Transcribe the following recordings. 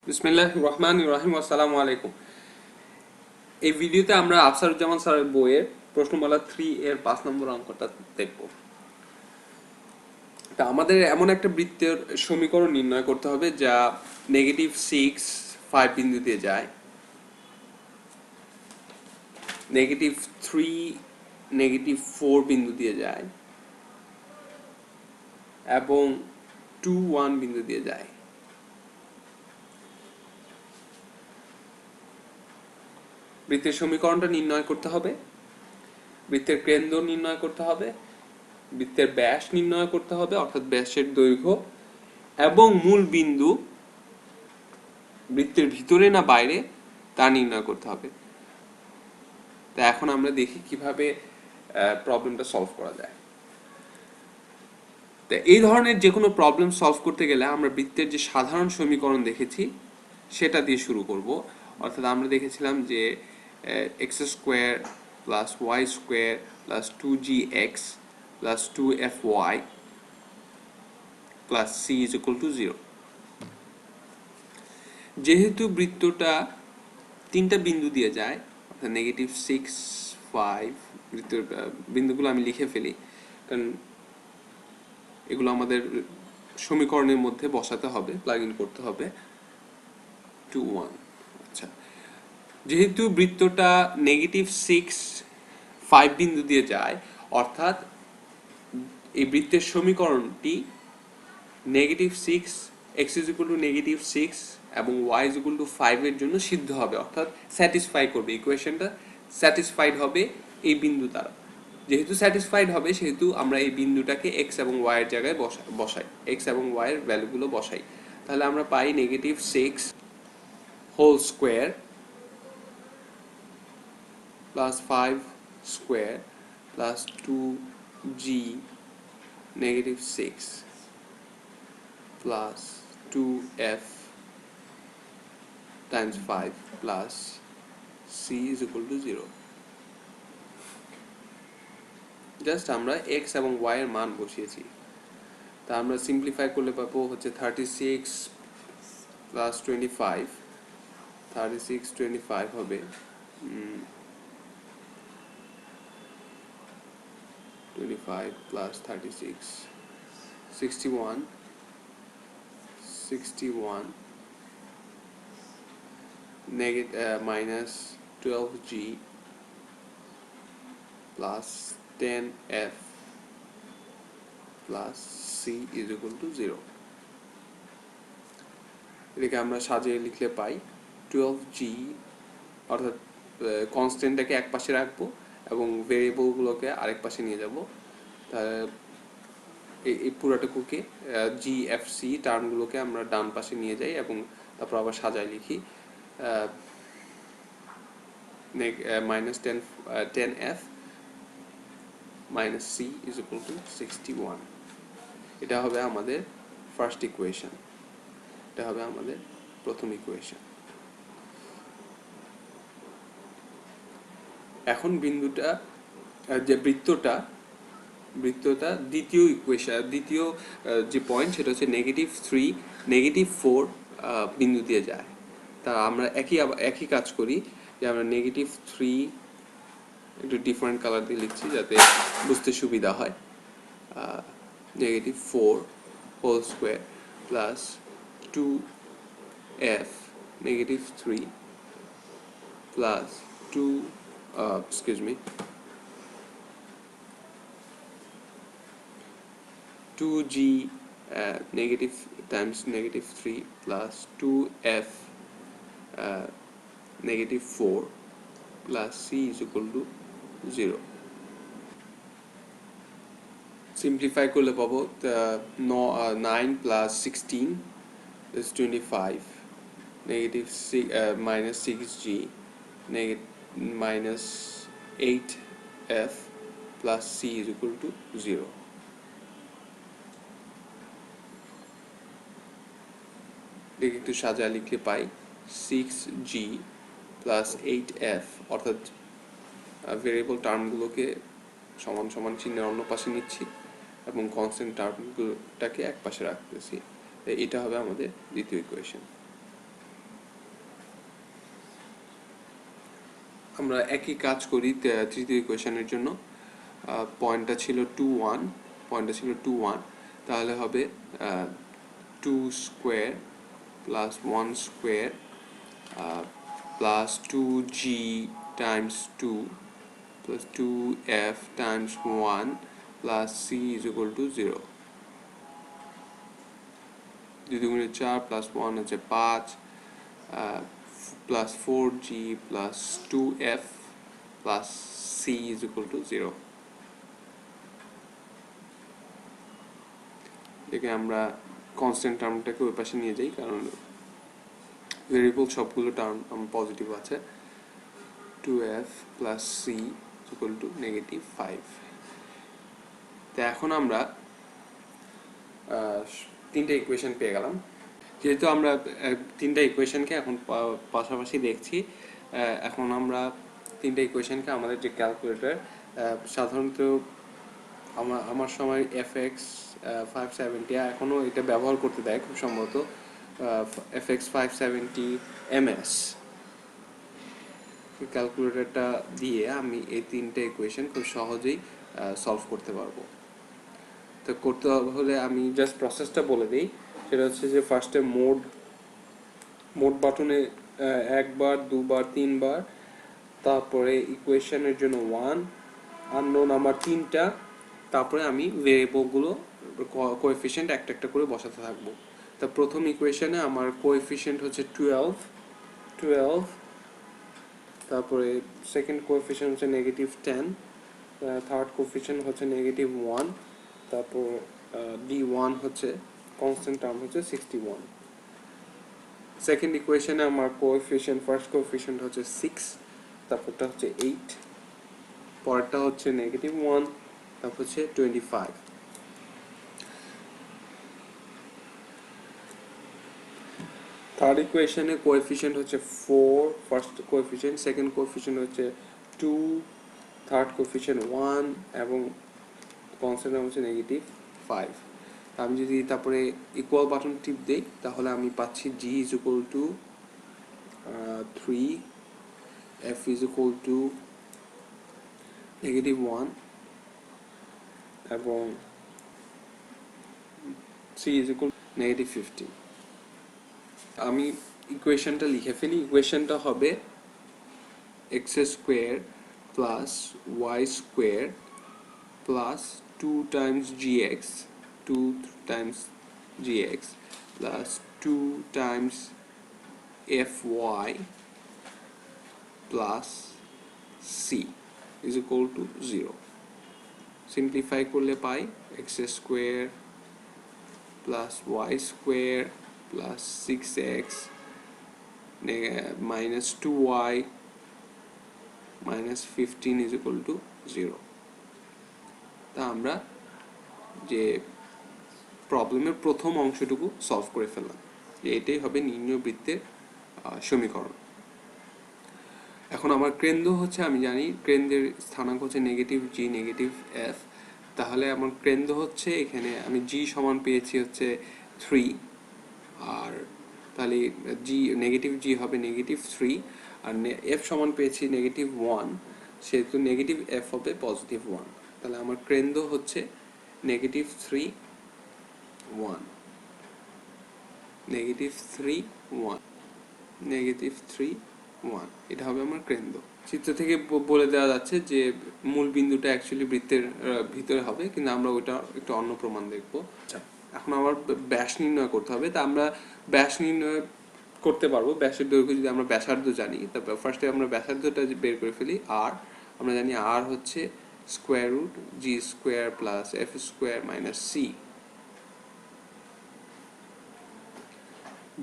বিসমিল্লাহির রহমানির রহিম। আসসালামু আলাইকুম। এই ভিডিওতে আমরা আফসারুজ্জামান স্যারের বইয়ের প্রশ্নমালা 3 এর 5 নম্বর অঙ্কটা দেখব। তা আমাদের এমন একটা বৃত্তের সমীকরণ নির্ণয় করতে হবে যা -6 5 বিন্দু দিয়ে যায়, -3 -4 বিন্দু দিয়ে যায় এবং 2 1 বিন্দু দিয়ে যায়। বৃত্তের সমীকরণটা নির্ণয় করতে হবে, বৃত্তের কেন্দ্র নির্ণয় করতে হবে, বৃত্তের ব্যাস নির্ণয় করতে হবে অর্থাৎ ব্যাসের দৈর্ঘ্য, এবং মূল বিন্দু বৃত্তের ভিতরে না বাইরে তা নির্ণয় করতে হবে। তা এখন আমরা দেখি কিভাবে প্রবলেমটা সলভ করা যায়। তো এই ধরনের যে কোনো প্রবলেম সলভ করতে গেলে আমরা বৃত্তের যে সাধারণ সমীকরণ দেখেছি সেটা দিয়ে শুরু করব। অর্থাৎ আমরা দেখেছিলাম যে x square plus y square plus 2gx plus 2fy plus c is equal to 0। যেহেতু বৃত্তটা তিনটা বিন্দু দিয়ে যায় অর্থাৎ -6 5, বৃত্তের বিন্দুগুলো আমি লিখে ফেলি কারণ এগুলো আমাদের সমীকরণের মধ্যে বসাতে হবে, প্লাগ ইন করতে হবে। 2 1। আচ্ছা, যেহেতু বৃত্তটা -6 5 বিন্দু দিয়ে যায় অর্থাৎ এই বৃত্তের সমীকরণটি -6 x is equal to -6 এবং y is equal to 5 এর জন্য সিদ্ধ হবে, অর্থাৎ স্যাটিসফাই করবে, ইকুয়েশনটা স্যাটিসফাইড হবে এই বিন্দু দ্বারা। যেহেতু স্যাটিসফাইড হবে সেহেতু আমরা এই বিন্দুটাকে x এবং y এর জায়গায় বসাই, x এবং y এর ভ্যালুগুলো বসাই। তাহলে আমরা পাই -6 whole square plus 5 square plus 2g -6 plus 2f times 5 plus c is equal to 0। Just আমরা x এবং y এর মান বসিয়েছি। তা আমরা সিম্পলিফাই করলে পাবো হচ্ছে 36 প্লাস 25, 36 25 হবে 25 plus 36 61 minus 12g plus 10f plus c is equal to 0। এটাকে আমরা সাজিয়ে লিখলে পাই 12g, অর্থাৎ কনস্ট্যান্টটাকে এক পাশে রাখবো এবং ভেরিয়েবলগুলোকে আরেক পাশে নিয়ে যাব। এই পুরাটুকুকে GFC টার্মগুলোকে আমরা ডান পাশে নিয়ে যাই এবং তারপর আবার সাজায় লিখি minus 10f minus c is equal to 61। এটা হবে আমাদের ফার্স্ট ইকুয়েশন, এটা হবে আমাদের প্রথম ইকুয়েশন। এখন বিন্দুটা যে বৃত্তটা দ্বিতীয় ইকুয়েশন, দ্বিতীয় যে পয়েন্ট সেটা হচ্ছে -3 -4 বিন্দু দিয়ে যায়। তা আমরা একই কাজ করি যে আমরা -3 একটু ডিফারেন্ট কালার দিয়ে লিখছি যাতে বুঝতে সুবিধা হয়। -4 whole square plus 2f -3 plus 2g negative times -3 plus 2f -4 plus c is equal to 0। Simplify করলে পাবো 9 plus 16 is 25 minus 6g minus 8f plus c is equal to 0। এটাকে একটু সাজা লিখলে পাই 6g প্লাস 8f, অর্থাৎ ভেরিয়েবল টার্মগুলোকে সমান সমান চিহ্নের অন্য পাশে নিচ্ছি এবং কনস্ট্যান্ট টার্মগুলোটাকে এক পাশে রাখতেছি। এটা হবে আমাদের দ্বিতীয় ইকুয়েশন। আমরা একই কাজ করি তৃতীয় ইকুয়েশনের জন্য। পয়েন্টটা ছিল 2 1, তাহলে হবে 2 square plus 1 square plus 2g Times 2 plus 2f times 1 plus c is equal to 0. 2 দুগুণে 4 plus 1 হচ্ছে 5 plus 4g plus 2f plus c is equal to 0. দেখে আমরা কনস্ট্যান্ট টার্মটাকে ওই পাশে নিয়ে যাই, কারণ ভেরিয়েবল সবগুলো টার্ম আমার পজিটিভ আছে। 2f plus c is equal to -5. তো এখন আমরা তিনটা ইকুয়েশন পেয়ে গেলাম। যেহেতু আমরা তিনটা ইকুয়েশনকে এখন পাশাপাশি দেখছি, এখন আমরা তিনটা ইকুয়েশনকে আমাদের যে ক্যালকুলেটর সাধারণত আমার সময় fx 570 এখনও এটা ব্যবহার করতে দেয় খুব সম্ভবত, fx 570 ms ক্যালকুলেটরটা দিয়ে আমি এই তিনটে ইকুয়েশন খুব সহজেই সলভ করতে পারবো। তো করতে হলে আমি জাস্ট প্রসেসটা বলে দিই। সেটা হচ্ছে যে ফার্স্টে মোড বাটনে একবার, দুবার, তিনবার, তারপরে ইকুয়েশনের জন্য 1, আননোন আমার 3টা, তারপরে আমি ভেরিয়েবলগুলো কোএফিশিয়েন্ট একটা একটা করে বসাতে থাকবো। তা প্রথম ইকুয়েশনে আমার কোএফিশিয়েন্ট হচ্ছে 12, তারপরে সেকেন্ড কোএফিশিয়েন্ট হচ্ছে -10, থার্ড কোএফিশিয়েন্ট হচ্ছে -1, তারপর d1 হচ্ছে কনস্ট্যান্ট টার্ম হচ্ছে 61। সেকেন্ড ইকুয়েশনে আমার কোএফিশিয়েন্ট ফার্স্ট কোএফিশিয়েন্ট হচ্ছে 6, তারপরটা হচ্ছে 8, পরেরটা হচ্ছে -1, তারপর হচ্ছে 25। থার্ড ইকুয়েশনে কোএফিশিয়েন্ট হচ্ছে 4, ফার্স্ট কোএফিশিয়েন্ট, সেকেন্ড কোএফিশিয়েন্ট হচ্ছে 2, থার্ড কোএফিশিয়েন্ট 1 এবং কনস্ট্যান্ট হচ্ছে -5। আমি যদি তারপরে ইকুয়াল বাটন টিপ দেই তাহলে আমি পাচ্ছি g is equal to 3, f is equal to -1 এবং c is equal to -15। আমি ইকুয়েশনটা লিখে ফেলি। ইকুয়েশনটা হবে x square plus y square plus 2 times gx, 2 times gx plus 2 times fy plus c is equal to 0. Simplify করলে পাই x square plus y square plus 6x minus 2y minus 15 is equal to 0. তা আমরা যে প্রবলেমের প্রথম অংশটুকু solve করে ফেললাম, যে এটাই হবে নির্ণয় বৃত্তের সমীকরণ। এখন আমার কেন্দ্র হচ্ছে, আমি জানি কেন্দ্রের স্থানাঙ্ক হচ্ছে -g -f, তাহলে আমার কেন্দ্র হচ্ছে এখানে আমি g সমান পেয়েছি হচ্ছে 3, আর তাহলে g হবে -3, আর f সমান পেয়েছি -1, সেহেতু f হবে +1। তাহলে আমার কেন্দ্র হচ্ছে -3 1, -3 1, এটা হবে আমার কেন্দ্র। চিত্র থেকে বলে দেওয়া যাচ্ছে যে মূল বিন্দুটা অ্যাকচুয়ালি বৃত্তের ভিতরে হবে, কিন্তু আমরা ওইটা একটু অন্য প্রমাণ দেখবো। আচ্ছা, এখন আমার ব্যাস নির্ণয় করতে হবে। তা আমরা ব্যাস নির্ণয় করতে পারবো ব্যাসের দৈর্ঘ্য যদি আমরা ব্যাসার্ধ জানি। তারপর ফার্স্টে আমরা ব্যাসার্ধটা বের করে ফেলি। আর আমরা জানি আর হচ্ছে square root g square plus f square minus c।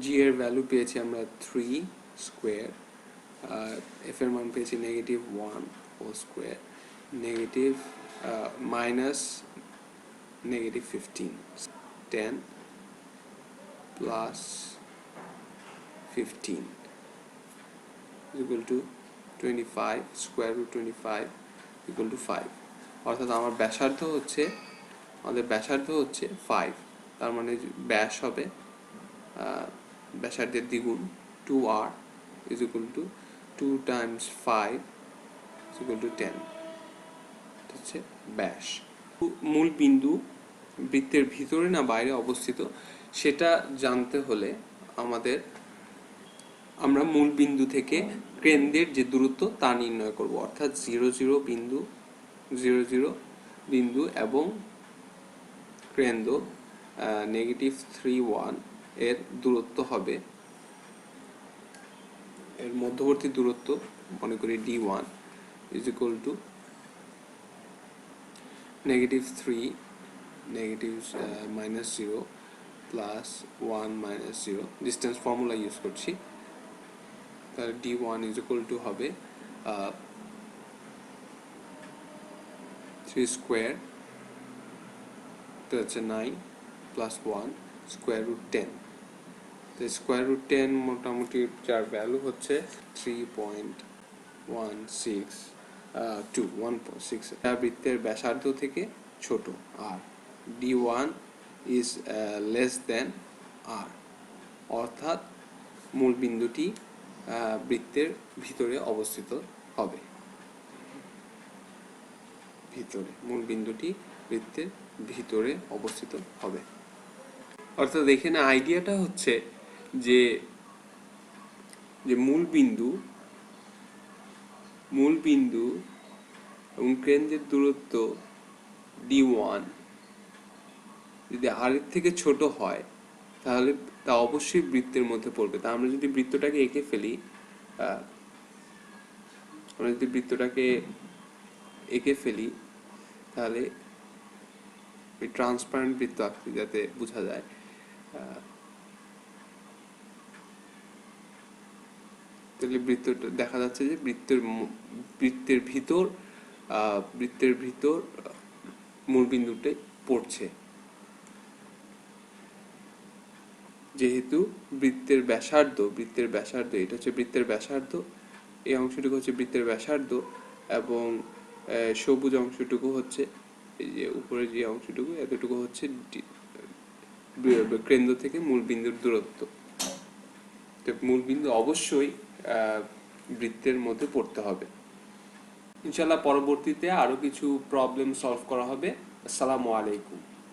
g এর ভ্যালু পেয়েছি আমরা 3 স্কোয়ার, f এর মান পেয়েছি -1 whole square, negative minus -15, 10 plus 15 equal to 25, square root 25 equal to 5। অর্থাৎ আমার ব্যাসার্ধ হচ্ছে, আমাদের ব্যাসার্ধ হচ্ছে 5, তার মানে ব্যাস হবে ব্যাসার্ধের দ্বিগুণ 2r is equal to 2 times 5 equal to 10 হচ্ছে ব্যাস। মূল বিন্দু বৃত্তের ভিতরে না বাইরে অবস্থিত সেটা জানতে হলে আমরা মূল বিন্দু থেকে কেন্দ্রের যে দূরত্ব তা নির্ণয় করব, অর্থাৎ 0 0 বিন্দু এবং কেন্দ্র -3 1 এর দূরত্ব হবে, এর মধ্যবর্তী দূরত্ব মনে করি d1 is equal to -3 -0 plus 1 -0, distance formula use করছি, তাহলে d1 is equal to হবে 3 স্কোয়ার, তো হচ্ছে 9 প্লাস 1 স্কোয়ার রুট 10, তো স্কোয়ার রুট 10 মোটামুটি যার ভ্যালু হচ্ছে 3.162 বৃত্তের ব্যাসার্ধ থেকে ছোট আর d1 is less than r, অর্থাৎ মূল বিন্দুটি বৃত্তের ভিতরে অবস্থিত হবে, মূল বিন্দুটি বৃত্তের ভিতরে অবস্থিত হবে। অর্থাৎ এখানে আইডিয়াটা হচ্ছে যে মূল বিন্দু এবং কেন্দ্রের দূরত্ব d1 যদি r এর থেকে ছোট হয় তাহলে তা অবশ্যই বৃত্তের মধ্যে পড়বে। তা আমরা যদি বৃত্তটাকে এঁকে ফেলি তাহলে ট্রান্সপারেন্ট বৃত্ত আঁকতে যাতে বোঝা যায়, তাহলে বৃত্তটা দেখা যাচ্ছে যে বৃত্তের ভিতর মূল বিন্দুটাই পড়ছে, যেহেতু বৃত্তের ব্যাসার্ধ এটা হচ্ছে বৃত্তের ব্যাসার্ধ, এই অংশটুকু হচ্ছে বৃত্তের ব্যাসার্ধ এবং সবুজ অংশটুকু হচ্ছে এই যে উপরে যে অংশটুকু, এতটুকু হচ্ছে কেন্দ্র থেকে মূল বিন্দুর দূরত্ব। তো মূল বিন্দু অবশ্যই বৃত্তের মধ্যে পড়তে হবে। ইনশাআল্লাহ পরবর্তীতে আরো কিছু প্রবলেম সলভ করা হবে। আসসালামু আলাইকুম।